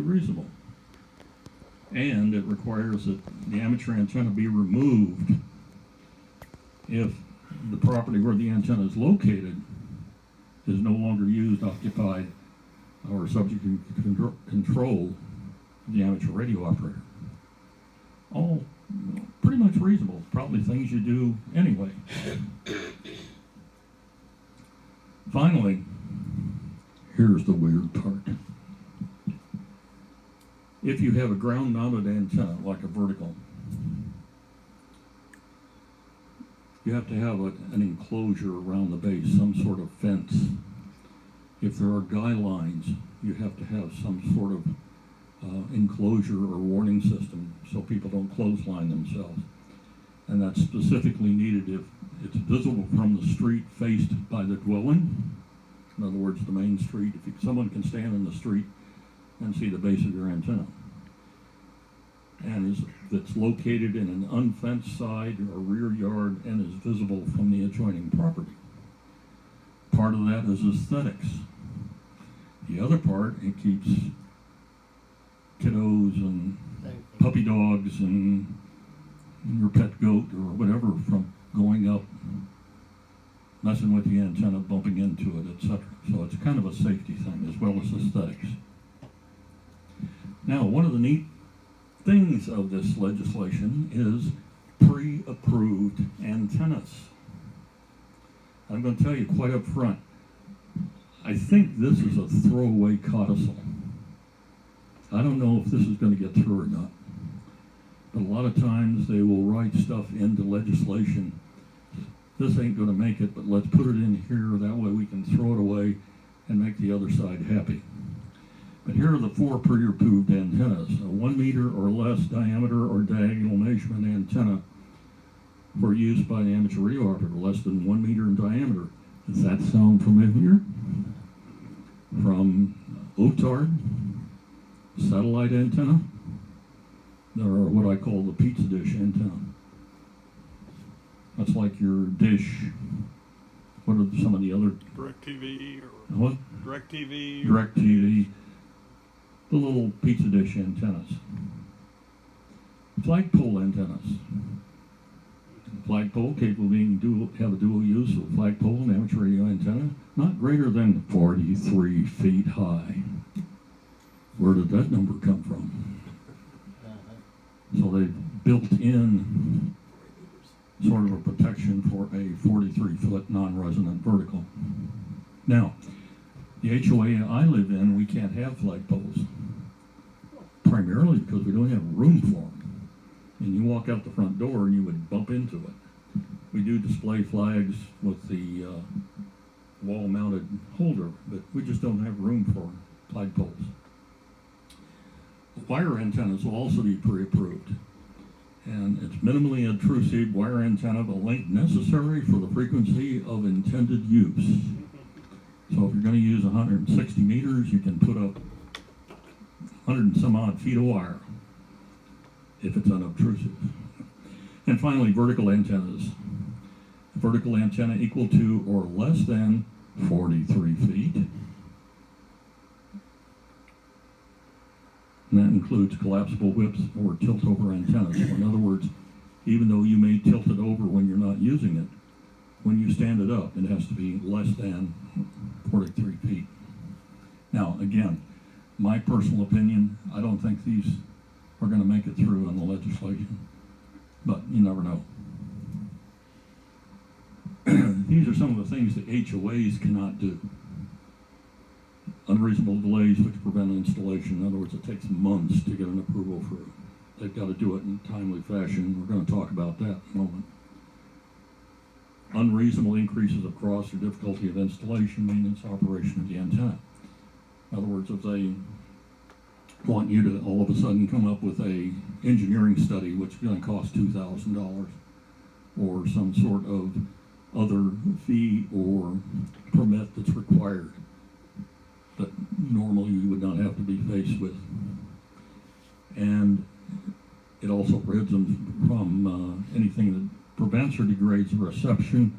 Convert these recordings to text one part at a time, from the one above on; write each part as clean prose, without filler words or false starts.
reasonable. And it requires that the amateur antenna be removed if the property where the antenna is located is no longer used, occupied, or subject to control of the amateur radio operator. All pretty much reasonable, probably things you do anyway. Finally, here's the weird part. If you have a ground-mounted antenna, like a vertical, you have to have an enclosure around the base, some sort of fence. If there are guy lines, you have to have some sort of enclosure or warning system so people don't clothesline themselves. And that's specifically needed if it's visible from the street faced by the dwelling. In other words, the main street. If someone can stand in the street and see the base of your antenna. And that's located in an unfenced side or rear yard and is visible from the adjoining property. Part of that is aesthetics. The other part, it keeps kiddos and puppy dogs and your pet goat or whatever from going up, messing with the antenna, bumping into it, etc. So it's kind of a safety thing as well as aesthetics. Now, one of the neat things of this legislation is pre-approved antennas. I'm going to tell you quite up front, I think this is a throwaway codicil. I don't know if this is going to get through or not, but a lot of times they will write stuff into legislation. This ain't going to make it, but let's put it in here, that way we can throw it away and make the other side happy. But here are the 4 pre-approved antennas. A 1 meter or less diameter or diagonal measurement antenna for use by an amateur radio operator, less than 1 meter in diameter. Does that sound familiar? From OTARD, satellite antenna, or what I call the pizza dish antenna. That's like your dish. What are some of the other? DirecTV or what? DirecTV. DirecTV. The little pizza dish antennas. Flagpole antennas. Flagpole capable of being have a dual use of flagpole and amateur radio antenna, not greater than 43 feet high. Where did that number come from? So they built in sort of a protection for a 43-foot non-resonant vertical. Now, the HOA I live in, we can't have flagpoles, primarily because we don't have room for them. And you walk out the front door and you would bump into it. We do display flags with the wall-mounted holder, but we just don't have room for flagpoles. Wire antennas will also be pre-approved. And it's minimally intrusive wire antenna of a length necessary for the frequency of intended use. So if you're going to use 160 meters, you can put up 100 and some odd feet of wire if it's unobtrusive. And finally, vertical antennas. Vertical antenna equal to or less than 43 feet. And that includes collapsible whips or tilt-over antennas. So in other words, even though you may tilt it over when you're not using it, when you stand it up, it has to be less than 43 feet. Now, again, my personal opinion, I don't think these are going to make it through on the legislation, but you never know. These are some of the things that HOAs cannot do. Unreasonable delays which prevent installation. In other words, it takes months to get an approval through. They've got to do it in a timely fashion. We're going to talk about that in a moment. Unreasonable increases of cost or difficulty of installation, maintenance, operation of the antenna. In other words, if they want you to all of a sudden come up with a engineering study which is going to cost $2,000 or some sort of other fee or permit that's required that normally you would not have to be faced with. And it also prohibits them from anything that prevents or degrades the reception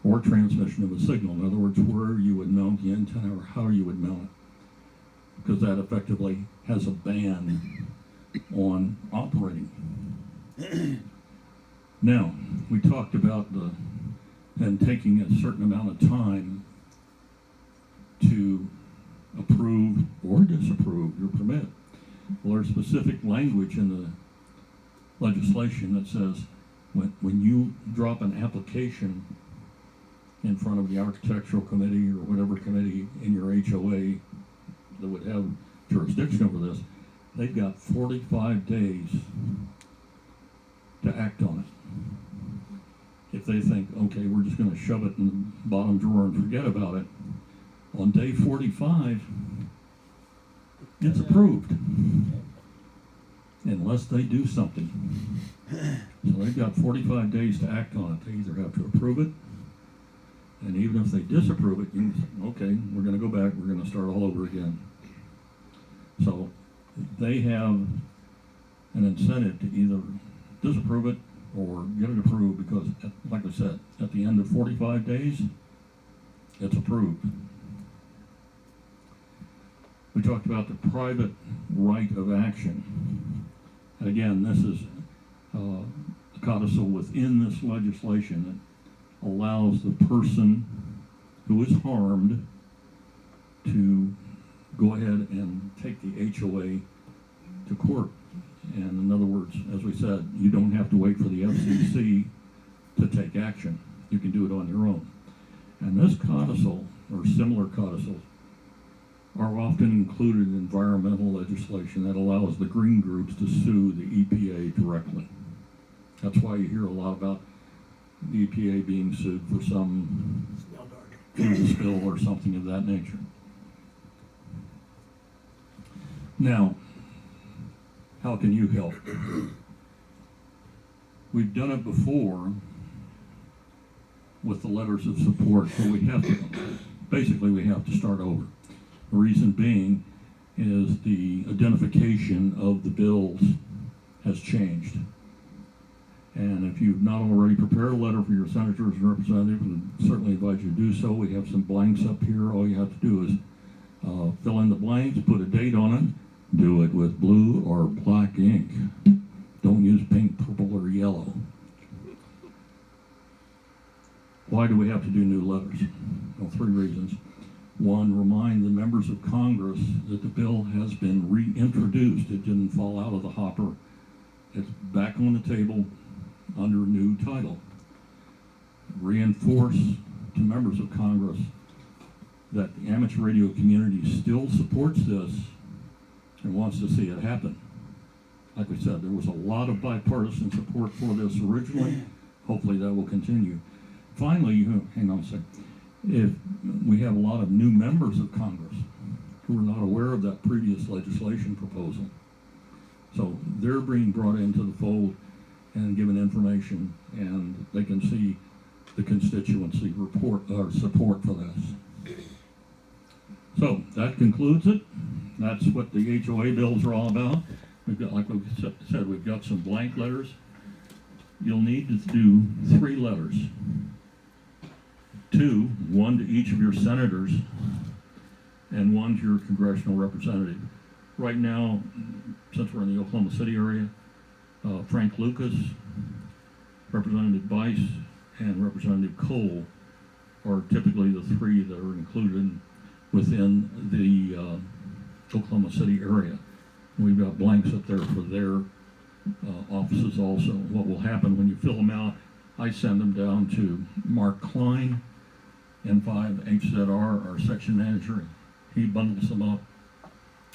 or transmission of a signal. In other words, where you would mount the antenna or how you would mount it. because that effectively has a ban on operating. Now, we talked about and taking a certain amount of time to approve or disapprove your permit. Well, there's specific language in the legislation that says when you drop an application in front of the architectural committee or whatever committee in your HOA that would have jurisdiction over this, they've got 45 days to act on it. If they think, okay, we're just going to shove it in the bottom drawer and forget about it, on day 45, it's approved. Unless they do something. So they've got 45 days to act on it. They either have to approve it, and even if they disapprove it, you can say, okay, we're going to go back, we're going to start all over again. So they have an incentive to either disapprove it or get it approved because, like I said, at the end of 45 days, it's approved. We talked about the private right of action. And again, this is a codicil within this legislation that allows the person who is harmed to go ahead and take the HOA to court. And in other words, as we said, you don't have to wait for the FCC to take action. You can do it on your own. And this codicil, or similar codicils, are often included in environmental legislation that allows the green groups to sue the EPA directly. That's why you hear a lot about the EPA being sued for some fuel spill or something of that nature. Now, how can you help? We've done it before with the letters of support, so we have to start over. The reason being is the identification of the bills has changed. And if you've not already prepared a letter for your senators and representatives, we certainly advise you to do so. We have some blanks up here. All you have to do is fill in the blanks, put a date on it, do it with blue or black ink. Don't use pink, purple, or yellow. Why do we have to do new letters? Well, 3 reasons. 1, remind the members of Congress that the bill has been reintroduced. It didn't fall out of the hopper. It's back on the table under a new title. Reinforce to members of Congress that the amateur radio community still supports this and wants to see it happen. Like we said, there was a lot of bipartisan support for this originally. Hopefully that will continue. Finally, hang on a second. If we have a lot of new members of Congress who are not aware of that previous legislation proposal, so they're being brought into the fold and given information, and they can see the constituency report or support for this. So that concludes it. That's what the HOA bills are all about. We've got, like we said, we've got some blank letters. You'll need to do 3 letters. 2, 1 to each of your senators, and 1 to your congressional representative. Right now, since we're in the Oklahoma City area, Frank Lucas, Representative Bice, and Representative Cole are typically the 3 that are included within the Oklahoma City area. We've got blanks up there for their offices also. What will happen when you fill them out, I send them down to Mark Klein, N5HZR, our section manager. He bundles them up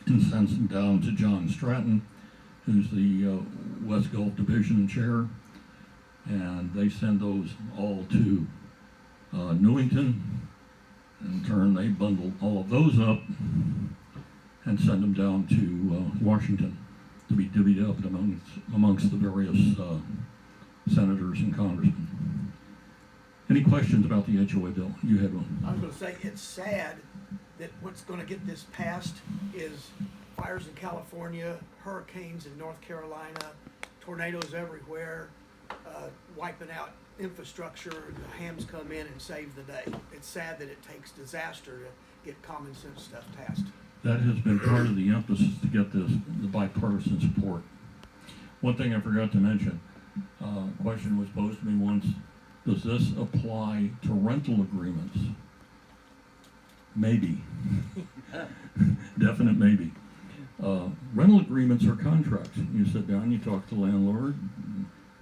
and sends them down to John Stratton, who's the West Gulf Division chair, and they send those all to Newington. In turn, they bundle all of those up and send them down to Washington to be divvied up amongst the various senators and congressmen. Any questions about the HOA bill? You had one. I was going to say, it's sad that what's going to get this passed is fires in California, hurricanes in North Carolina, tornadoes everywhere, wiping out infrastructure. The hams come in and save the day. It's sad that it takes disaster to get common sense stuff passed. that has been part of the emphasis to get this, the bipartisan support. One thing I forgot to mention, a question was posed to me once, does this apply to rental agreements? Maybe. Definite maybe. Rental agreements are contracts. You sit down, you talk to the landlord.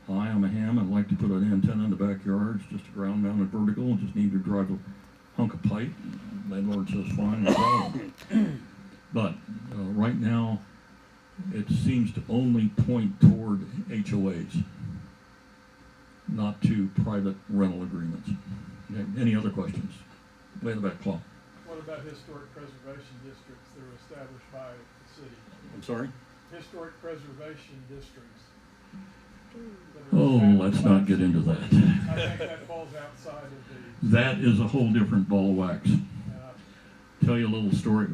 Hi, I'm a ham. I'd like to put an antenna in the backyard. It's just a ground mounted vertical. I just need to drive a hunk of pipe. Landlord says fine, no problem. But right now, it seems to only point toward HOAs, not to private rental agreements. Okay, any other questions? Way in the back, Claude. What about historic preservation districts that are established by the city? I'm sorry? Historic preservation districts. Oh, let's not get into that. I think that falls outside of the. That is a whole different ball of wax. Tell you a little story.